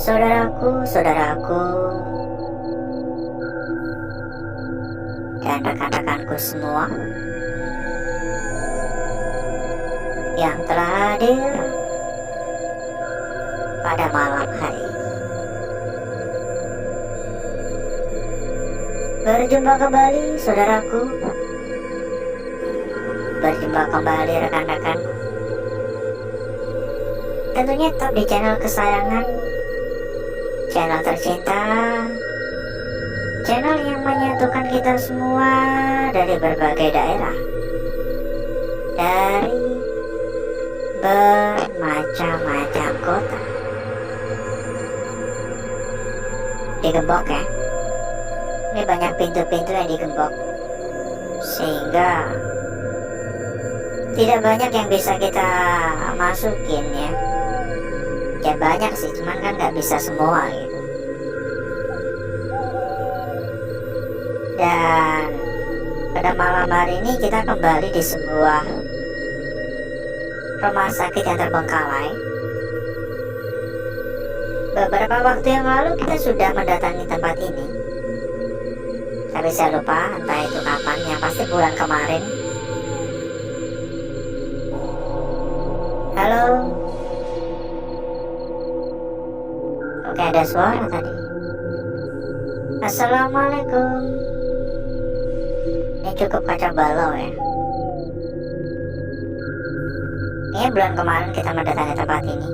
Saudaraku, dan rekan-rekanku semua yang telah hadir pada malam hari ini. Berjumpa kembali saudaraku, berjumpa kembali rekan-rekan. Tentunya tetap di channel kesayangan, channel tercinta, channel yang menyatukan kita semua dari berbagai daerah, dari bermacam-macam kota. Digembok ya, ini banyak pintu-pintu yang digembok, sehingga tidak banyak yang bisa kita masukin ya. Ya banyak sih, cuman kan nggak bisa semua gitu. Dan pada malam hari ini kita kembali di sebuah rumah sakit yang terbengkalai. Beberapa waktu yang lalu kita sudah mendatangi tempat ini, tapi saya lupa entah itu kapan, yang pasti bulan kemarin. Halo. Oke, ada suara tadi. Assalamualaikum. Ini cukup kacau balau ya. Ini bulan kemarin kita mendatangi tempat ini,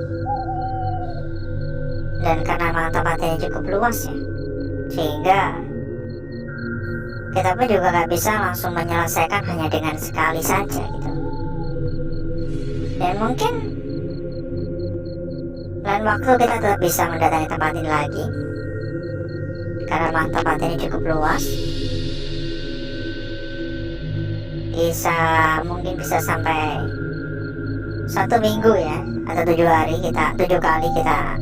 dan karena memang tempat ini cukup luas ya, sehingga kita pun juga nggak bisa langsung menyelesaikan hanya dengan sekali saja gitu. Dan mungkin lain waktu kita tetap bisa mendatangi tempat ini lagi, karena memang tempat ini cukup luas. Mungkin bisa sampai 1 minggu ya, atau 7 kali kita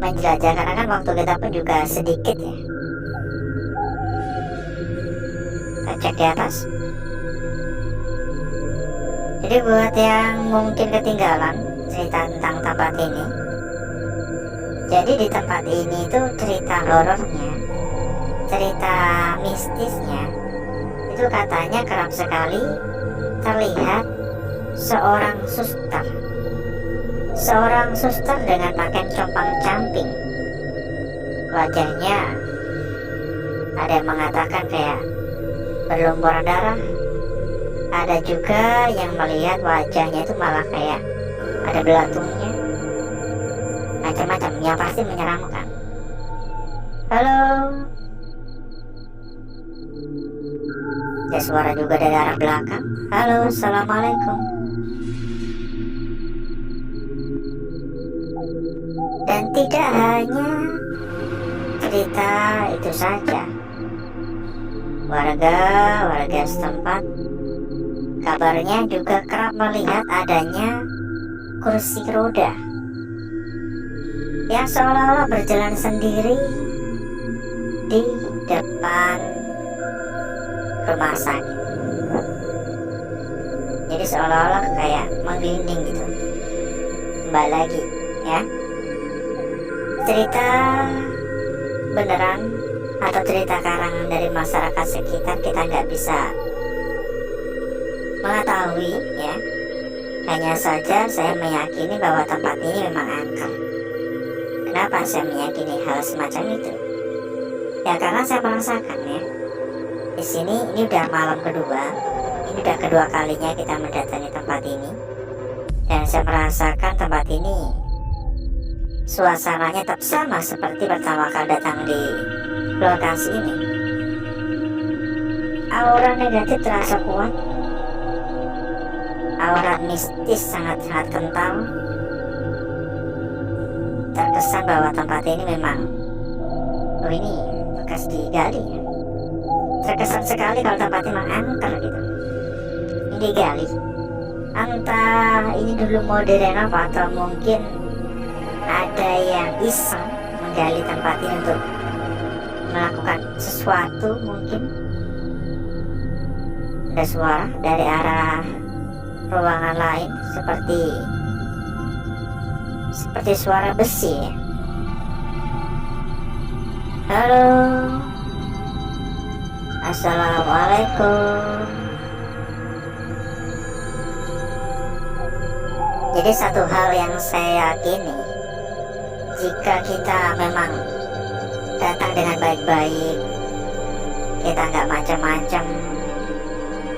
menjelajah, karena kan waktu kita pun juga sedikit ya. Kita cek di atas. Jadi buat yang mungkin ketinggalan cerita tentang tempat ini, jadi di tempat ini itu cerita horornya, cerita mistisnya itu katanya kerap sekali terlihat seorang suster dengan pakaian compang-camping. Wajahnya ada yang mengatakan kayak berlumuran darah, ada juga yang melihat wajahnya itu malah kayak ada belatungnya, macam-macam yang pasti menyeramkan. Halo. Ada suara juga dari arah belakang. Halo, assalamualaikum. Dan tidak hanya cerita itu saja, warga setempat kabarnya juga kerap melihat adanya kursi roda yang seolah-olah berjalan sendiri di depan rumah sakit. Jadi seolah-olah kayak menggelinding gitu. Kembali lagi ya, cerita beneran atau cerita karangan dari masyarakat sekitar kita nggak bisa mengetahui ya. Hanya saja saya meyakini bahwa tempat ini memang angker. Kenapa saya meyakini hal semacam itu? Ya karena saya merasakan ya, di sini ini udah malam kedua, ini udah kedua kalinya kita mendatangi tempat ini, dan saya merasakan tempat ini suasananya tetap sama seperti pertama kali datang di lokasi ini. Aura negatif terasa kuat, aura mistis sangat-sangat kental. Terkesan bahwa tempat ini memang, ini bekas digali ya. Terkesan sekali kalau tempat ini memang angker gitu. Ini digali, entah ini dulu mau direnov atau mungkin ada yang iseng menggali tempat ini untuk melakukan sesuatu. Mungkin ada suara dari arah ruangan lain seperti suara besi ya. Halo, assalamualaikum. Jadi satu hal yang saya yakini, jika kita memang datang dengan baik-baik, kita nggak macam-macam,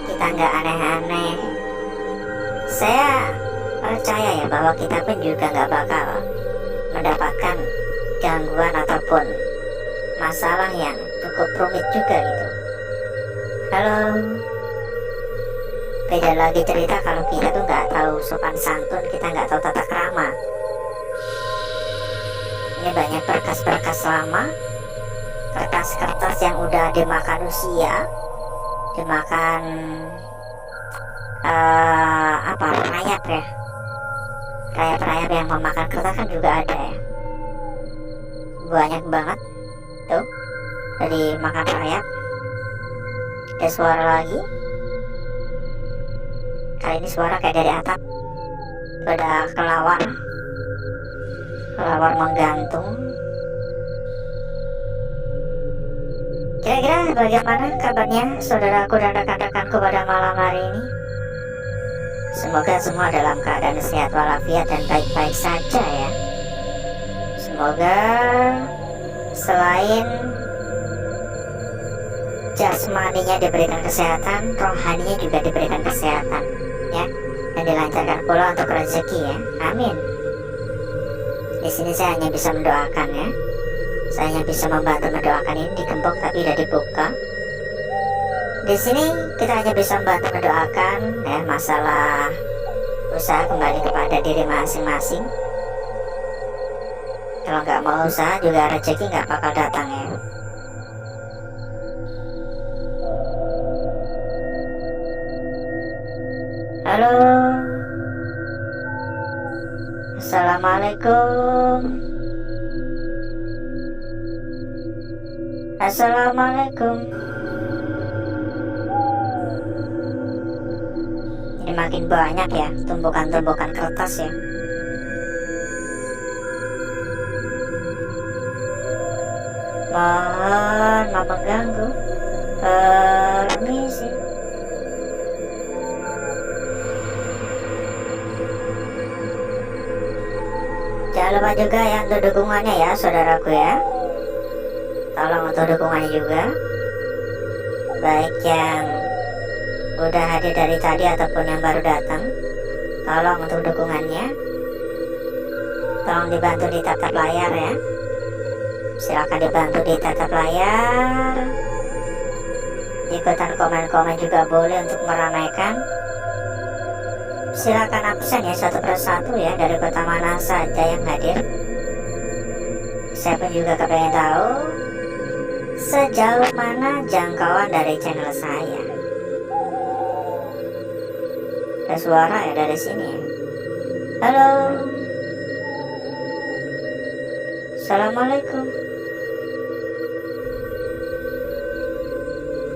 kita nggak aneh-aneh, saya percaya ya bahwa kita pun juga nggak bakal mendapatkan gangguan ataupun masalah yang cukup rumit juga gitu. Halo, beda lagi cerita kalau kita tuh nggak tahu sopan santun, kita nggak tahu tata krama. Ini banyak berkas-berkas lama, kertas-kertas yang udah dimakan usia, dimakan rayap ya, rayap-rayap yang memakan kertas kan juga ada ya, banyak banget tuh dari makan rayap. Ada suara lagi, kali ini suara kayak dari atap, ada kelawar menggantung. Kira-kira bagaimana kabarnya saudaraku dan rekan-rekanku pada malam hari ini? Semoga semua dalam keadaan sehat walafiat dan baik-baik saja ya. Semoga selain jasmaninya diberikan kesehatan, rohaninya juga diberikan kesehatan ya, dan dilancarkan pula untuk rezeki ya. Amin. Di sini saya hanya bisa mendoakan ya. Saya hanya bisa membantu mendoakan, ini digembok tapi udah dibuka. Di sini kita hanya bisa membantu mendoakan ya, masalah usaha kembali kepada diri masing-masing. Kalau nggak mau usaha juga rezeki nggak bakal datang ya. Halo, assalamualaikum. Assalamualaikum. Ini makin banyak ya tumpukan-tumpukan kertas ya. Mohon maaf mengganggu. Permisi. Jangan lupa juga ya untuk dukungannya ya saudaraku ya. Tolong untuk dukungannya juga, baik yang udah hadir dari tadi ataupun yang baru datang. Tolong untuk dukungannya, tolong dibantu di tatap layar ya. Silakan dibantu di tatap layar. Ikutan komen-komen juga boleh untuk meramaikan. Silakan absen ya satu persatu ya, dari kota mana saja yang hadir. Saya pun juga kepengen tahu sejauh mana jangkauan dari channel saya. Ada suara ya dari sini ya. Halo, assalamualaikum.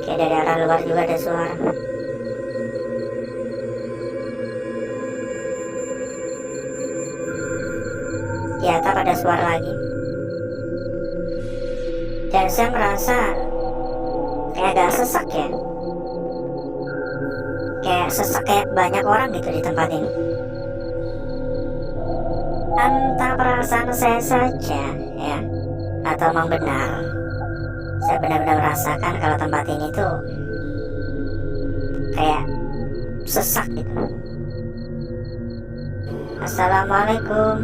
Oke, dari arah luar juga ada suara. Di atap ada suara lagi. Dan saya merasa kayak agak sesak ya. Kayak sesak, kayak banyak orang gitu di tempat ini. Entah perasaan saya saja ya, atau memang benar. Saya benar-benar merasakan kalau tempat ini tuh kayak sesak gitu. Assalamualaikum.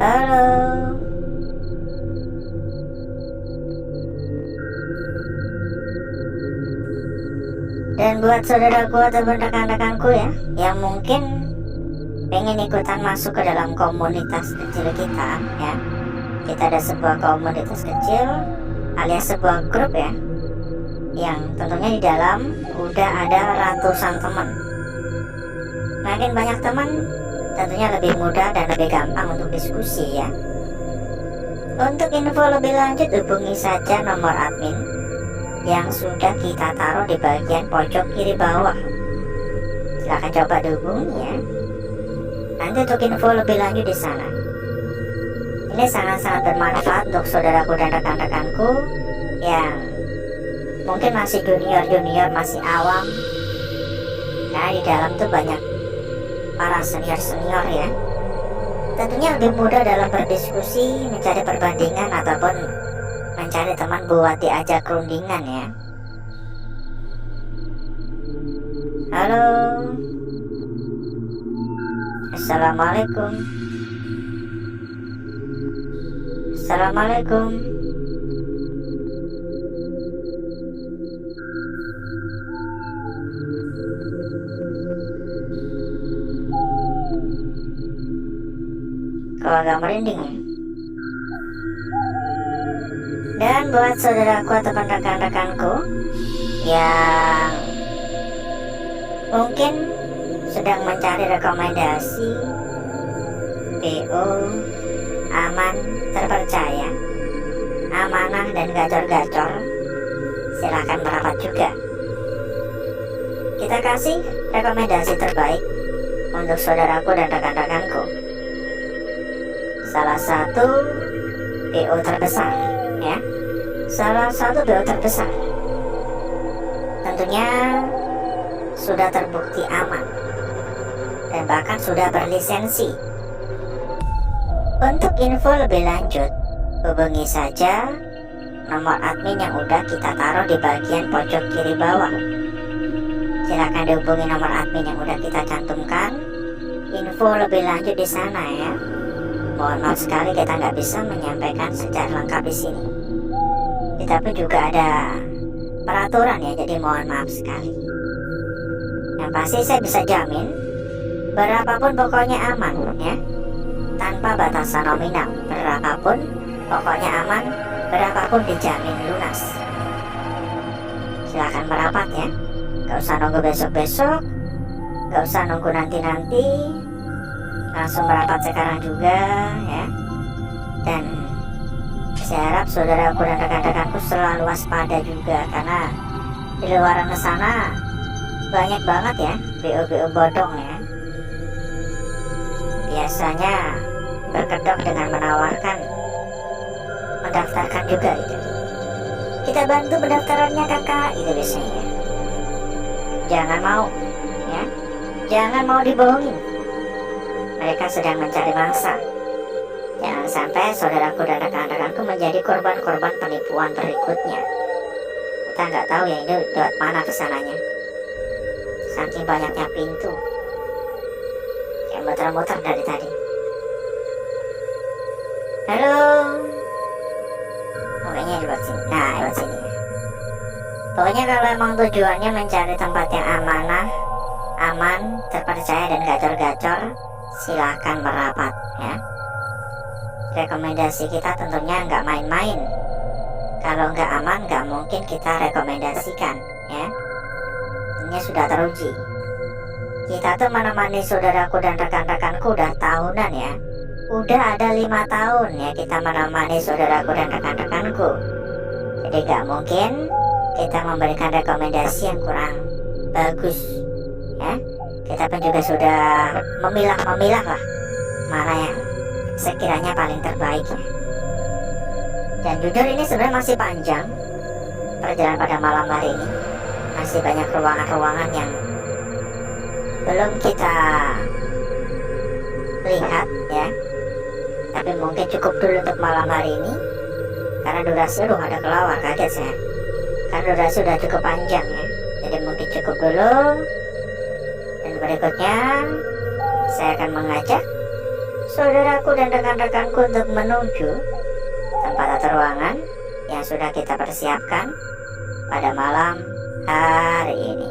Halo. Dan buat saudaraku ataupun rekan-rekanku ya, yang mungkin pengen ikutan masuk ke dalam komunitas kecil kita ya. Kita ada sebuah komunitas kecil alias sebuah grup ya, yang tentunya di dalam udah ada ratusan teman. Makin banyak teman tentunya lebih mudah dan lebih gampang untuk diskusi ya. Untuk info lebih lanjut hubungi saja nomor admin yang sudah kita taruh di bagian pojok kiri bawah. Silahkan coba dihubungi ya. Nanti untuk info lebih lanjut di sana. Ini sangat-sangat bermanfaat untuk saudaraku dan rekan-rekanku yang mungkin masih junior, masih awam. Karena di dalam tuh banyak para senior ya. Tentunya lebih mudah dalam berdiskusi, mencari perbandingan ataupun mencari teman buat diajak rundingan ya. Halo, assalamualaikum. Assalamualaikum. Kalau agak merinding ya. Dan buat saudaraku atau rekan-rekanku yang mungkin sedang mencari rekomendasi BO aman, terpercaya, amanah dan gacor-gacor, silakan merapat juga. Kita kasih rekomendasi terbaik untuk saudaraku dan rekan-rekanku. Salah satu BO terbesar ya. Salah satu BO terbesar. Tentunya sudah terbukti aman dan bahkan sudah berlisensi. Untuk info lebih lanjut, hubungi saja nomor admin yang udah kita taruh di bagian pojok kiri bawah. Silakan dihubungi nomor admin yang udah kita cantumkan. Info lebih lanjut di sana ya. Mohon maaf sekali kita nggak bisa menyampaikan secara lengkap di sini. Kita pun juga ada peraturan ya, jadi mohon maaf sekali. Yang pasti saya bisa jamin berapapun pokoknya aman ya, tanpa batasan nominal. Berapapun pokoknya aman, berapapun dijamin lunas. Silahkan merapat ya, gak usah nunggu besok-besok, gak usah nunggu nanti-nanti, langsung merapat sekarang juga ya. Dan saya harap saudaraku dan rekan-rekanku selalu waspada juga, karena di luar sana banyak banget ya BO-BO bodong ya. Biasanya berkedok dengan menawarkan mendaftarkan juga gitu. Kita bantu pendaftarannya kakak, itu biasanya. Jangan mau ya, jangan mau dibohongin. Mereka sedang mencari mangsa. Jangan sampai saudaraku dan rekan-rekanku menjadi korban-korban penipuan berikutnya. Kita nggak tahu ya ini lewat mana kesananya. Saking banyaknya pintu yang muter-muter dari tadi. Halo. Pokoknya lewat sini. Nah, lewat sini. Pokoknya kalau emang tujuannya mencari tempat yang amanah, aman, terpercaya dan gacor-gacor, silakan merapat ya. Rekomendasi kita tentunya nggak main-main. Kalau nggak aman, nggak mungkin kita rekomendasikan ya. Ini sudah teruji. Kita tuh menemani saudaraku dan rekan-rekanku udah tahunan ya. Udah ada 5 tahun ya kita menemani saudaraku dan rekan-rekanku. Jadi nggak mungkin kita memberikan rekomendasi yang kurang bagus ya. Kita pun juga sudah memilah lah mana yang sekiranya paling terbaik ya. Dan jujur ini sebenarnya masih panjang perjalanan pada malam hari ini. Masih banyak ruangan-ruangan yang belum kita lihat ya. Tapi mungkin cukup dulu untuk malam hari ini, karena durasi ada kelawar, kaget saya. Karena durasi sudah cukup panjang ya. Jadi mungkin cukup dulu. Dan berikutnya saya akan mengajak saudaraku dan rekan-rekanku untuk menuju tempat atau ruangan yang sudah kita persiapkan pada malam hari ini.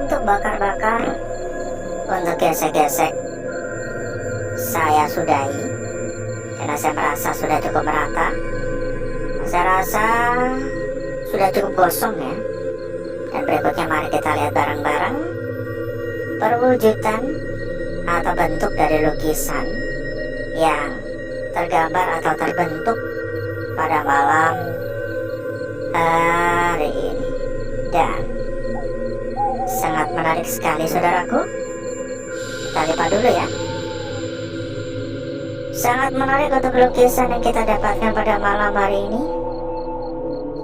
untuk bakar-bakar, untuk gesek-gesek, saya sudahi karena saya merasa sudah cukup merata. Saya rasa sudah cukup gosong ya. Dan berikutnya mari kita lihat bareng-bareng perwujudan atau bentuk dari lukisan yang tergambar atau terbentuk pada malam hari ini. Dan sangat menarik sekali saudaraku. Kita lihat dulu ya. Sangat menarik untuk lukisan yang kita dapatkan pada malam hari ini.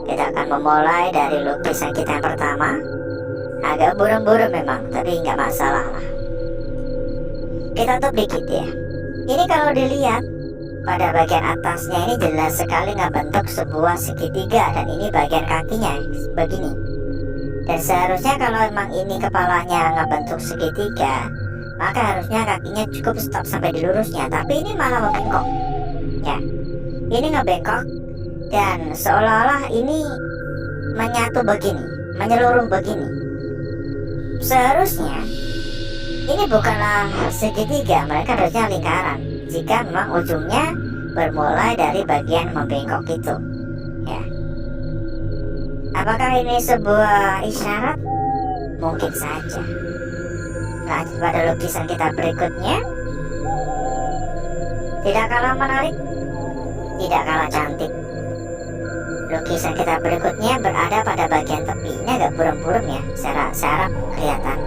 Kita akan memulai dari lukisan kita yang pertama. Agak buru-buru memang, tapi nggak masalah lah. Kita tutup dikit ya. Ini kalau dilihat pada bagian atasnya ini jelas sekali ngebentuk sebuah segitiga, dan ini bagian kakinya begini. Dan seharusnya kalau memang ini kepalanya ngebentuk segitiga, maka harusnya kakinya cukup stop sampai di lurusnya. Tapi ini malah membengkok ya. Ini ngebengkok dan seolah-olah ini menyatu begini, menyeluruh begini. Seharusnya ini bukanlah segitiga, mereka harusnya lingkaran jika memang ujungnya bermulai dari bagian membengkok itu ya. Apakah ini sebuah isyarat? Mungkin saja. Lanjut pada lukisan kita berikutnya. Tidak kalah menarik, tidak kalah cantik. Lukisan kita berikutnya berada pada bagian tepi. Ini agak buram-buram ya, saya harap kelihatan.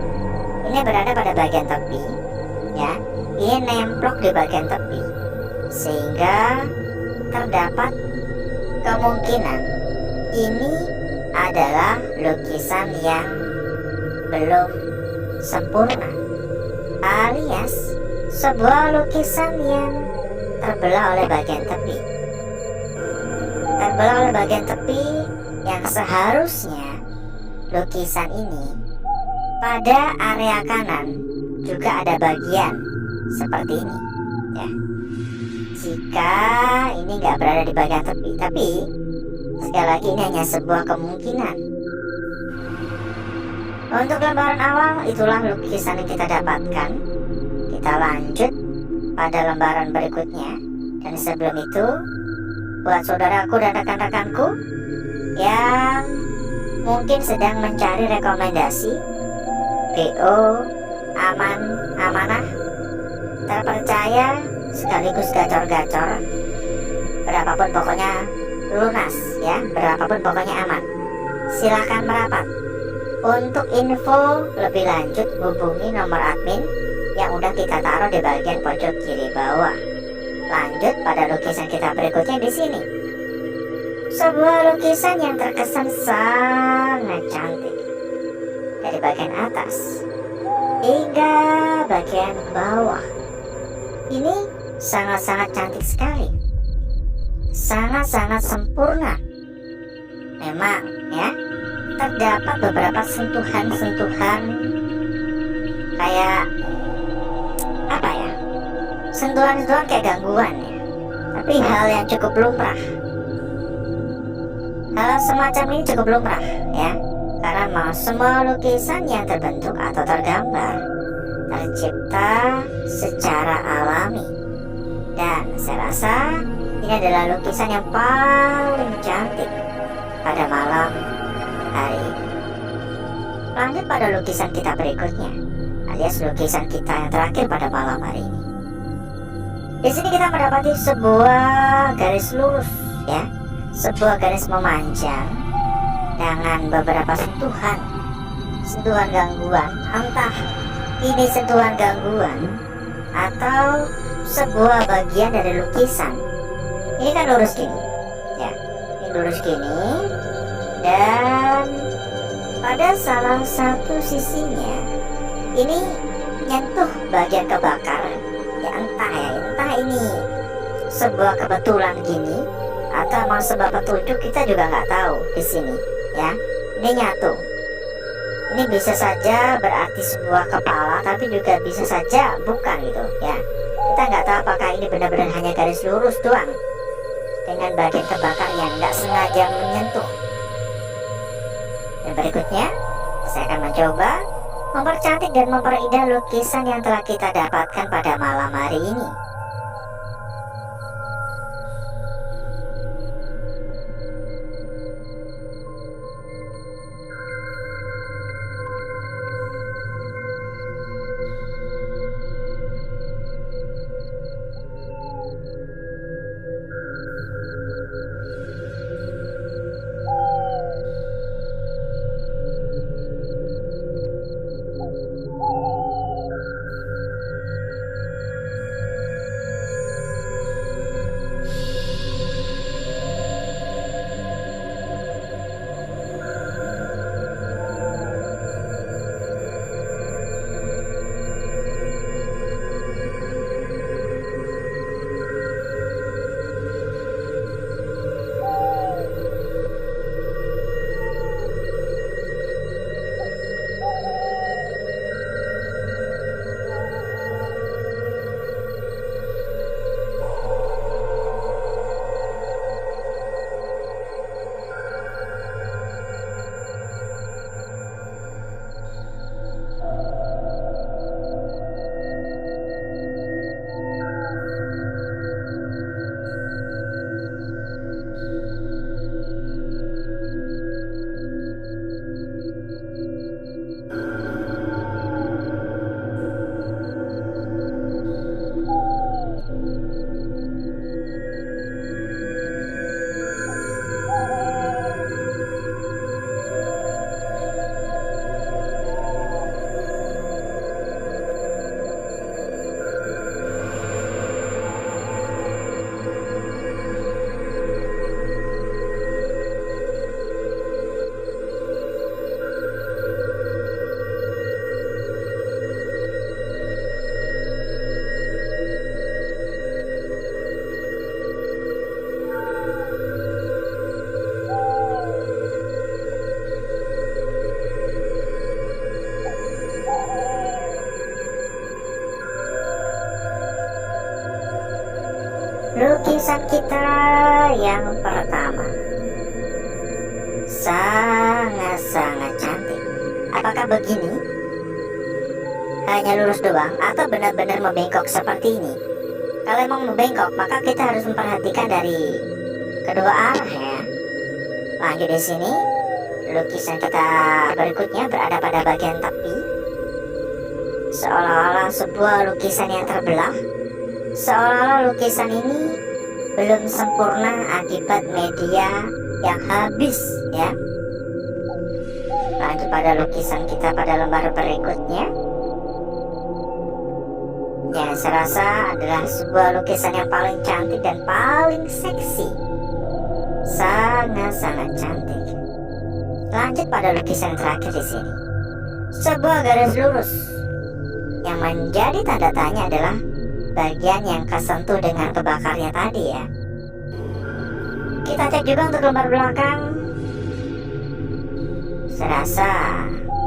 Ini berada pada bagian tepi ya. Ini nemplok di bagian tepi, sehingga terdapat kemungkinan ini adalah lukisan yang belum sempurna, alias sebuah lukisan yang terbelah oleh bagian tepi. Terbelah oleh bagian tepi yang seharusnya lukisan ini pada area kanan juga ada bagian seperti ini ya. Jika ini nggak berada di bagian tepi, tapi sekali lagi ini hanya sebuah kemungkinan. Untuk lembaran awal itulah lukisan yang kita dapatkan. Kita lanjut pada lembaran berikutnya. Dan sebelum itu, buat saudaraku dan rekan-rekanku yang mungkin sedang mencari rekomendasi PO amanah, terpercaya sekaligus gacor-gacor, berapapun pokoknya lunas ya, berapapun pokoknya aman, silahkan merapat. Untuk info lebih lanjut hubungi nomor admin yang udah kita taruh di bagian pojok kiri bawah. Lanjut pada lukisan kita berikutnya di sini. Sebuah lukisan yang terkesan sangat cantik dari bagian atas hingga bagian bawah. Ini sangat-sangat cantik sekali, sangat-sangat sempurna. Memang ya, terdapat beberapa sentuhan-sentuhan kayak apa ya, sentuhan-sentuhan kayak gangguan ya, tapi hal yang cukup lumrah. Hal semacam ini cukup lumrah ya, karena mau semua lukisan yang terbentuk atau tergambar tercipta secara alami. Dan saya rasa ini adalah lukisan yang paling cantik pada malam hari ini. Lanjut pada lukisan kita berikutnya, alias lukisan kita yang terakhir pada malam hari ini. Di sini kita mendapati sebuah garis lurus ya, sebuah garis memanjang dengan beberapa sentuhan gangguan. Entah ini sentuhan gangguan atau sebuah bagian dari lukisan. Ini kan lurus gini ya, ini lurus gini, dan pada salah satu sisinya ini nyentuh bagian kebakar ya. Entah ini sebuah kebetulan gini atau mau sebab petunjuk, kita juga nggak tahu di sini ya. Ini nyatu. Ini bisa saja berarti sebuah kepala, tapi juga bisa saja bukan gitu ya. Kita nggak tahu apakah ini benar-benar hanya garis lurus doang dengan bagian kebakar yang nggak sengaja menyentuh. Dan berikutnya saya akan mencoba mempercantik dan memperindah lukisan yang telah kita dapatkan pada malam hari ini. Lukisan kita yang pertama sangat-sangat cantik. Apakah begini? Hanya lurus doang atau benar-benar membengkok seperti ini? Kalau emang membengkok, maka kita harus memperhatikan dari kedua arah ya. Lanjut di sini, lukisan kita berikutnya berada pada bagian tepi, seolah-olah sebuah lukisan yang terbelah. Seolah-olah lukisan ini belum sempurna akibat media yang habis ya. Lanjut pada lukisan kita pada lembar berikutnya. Ya, saya rasa adalah sebuah lukisan yang paling cantik dan paling seksi. Sangat-sangat cantik. Lanjut pada lukisan terakhir di sini. Sebuah garis lurus. Yang menjadi tanda tanya adalah bagian yang kesentuh dengan kebakarnya tadi ya. Kita cek juga untuk lembar belakang. Saya rasa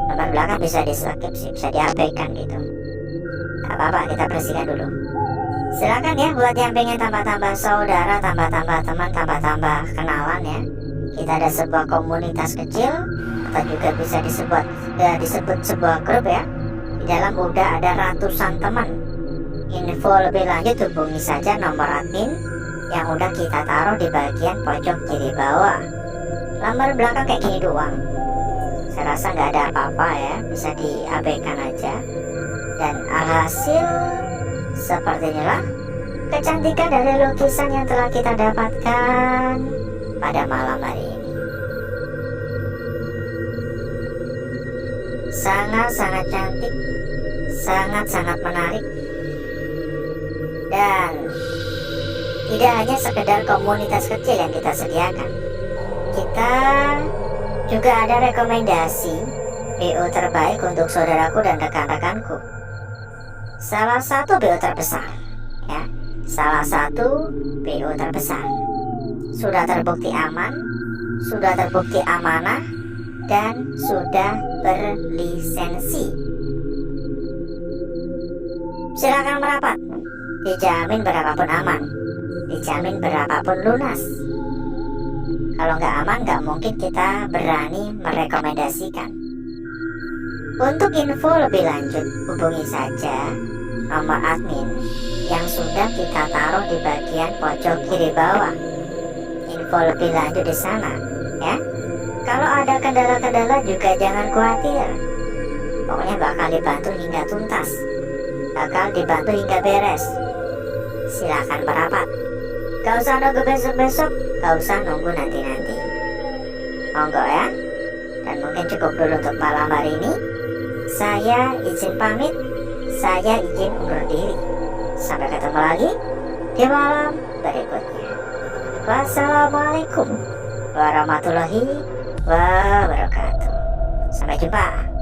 lembar belakang bisa di-skip sih, bisa diabaikan gitu. Gak apa-apa, kita bersihkan dulu. Silakan ya buat yang pengen tambah-tambah saudara, tambah-tambah teman, tambah-tambah kenalan ya. Kita ada sebuah komunitas kecil atau juga bisa disebut sebuah grup ya. Di dalam udah ada ratusan teman. Info lebih lanjut hubungi saja nomor admin yang udah kita taruh di bagian pojok kiri bawah. Lembar belakang kayak gini doang. Saya rasa nggak ada apa-apa ya, bisa diabaikan aja. Dan alhasil seperti inilah kecantikan dari lukisan yang telah kita dapatkan pada malam hari ini. Sangat-sangat cantik, sangat-sangat menarik. Dan tidak hanya sekedar komunitas kecil yang kita sediakan, kita juga ada rekomendasi BO terbaik untuk saudaraku dan rekan-rekanku. Salah satu BO terbesar ya, salah satu BO terbesar, sudah terbukti aman, sudah terbukti amanah, dan sudah berlisensi. Silakan merapat. Dijamin berapapun aman, dijamin berapapun lunas. Kalau nggak aman, nggak mungkin kita berani merekomendasikan. Untuk info lebih lanjut, hubungi saja nomor admin yang sudah kita taruh di bagian pojok kiri bawah. Info lebih lanjut di sana, ya. Kalau ada kendala-kendala juga jangan khawatir. Pokoknya bakal dibantu hingga tuntas, bakal dibantu hingga beres. Silakan merapat. Gak usah nunggu besok-besok, gak usah nunggu nanti-nanti. Monggo ya. Dan mungkin cukup dulu untuk malam hari ini. Saya izin pamit, saya izin undur diri. Sampai ketemu lagi di malam berikutnya. Wassalamualaikum warahmatullahi wabarakatuh. Sampai jumpa.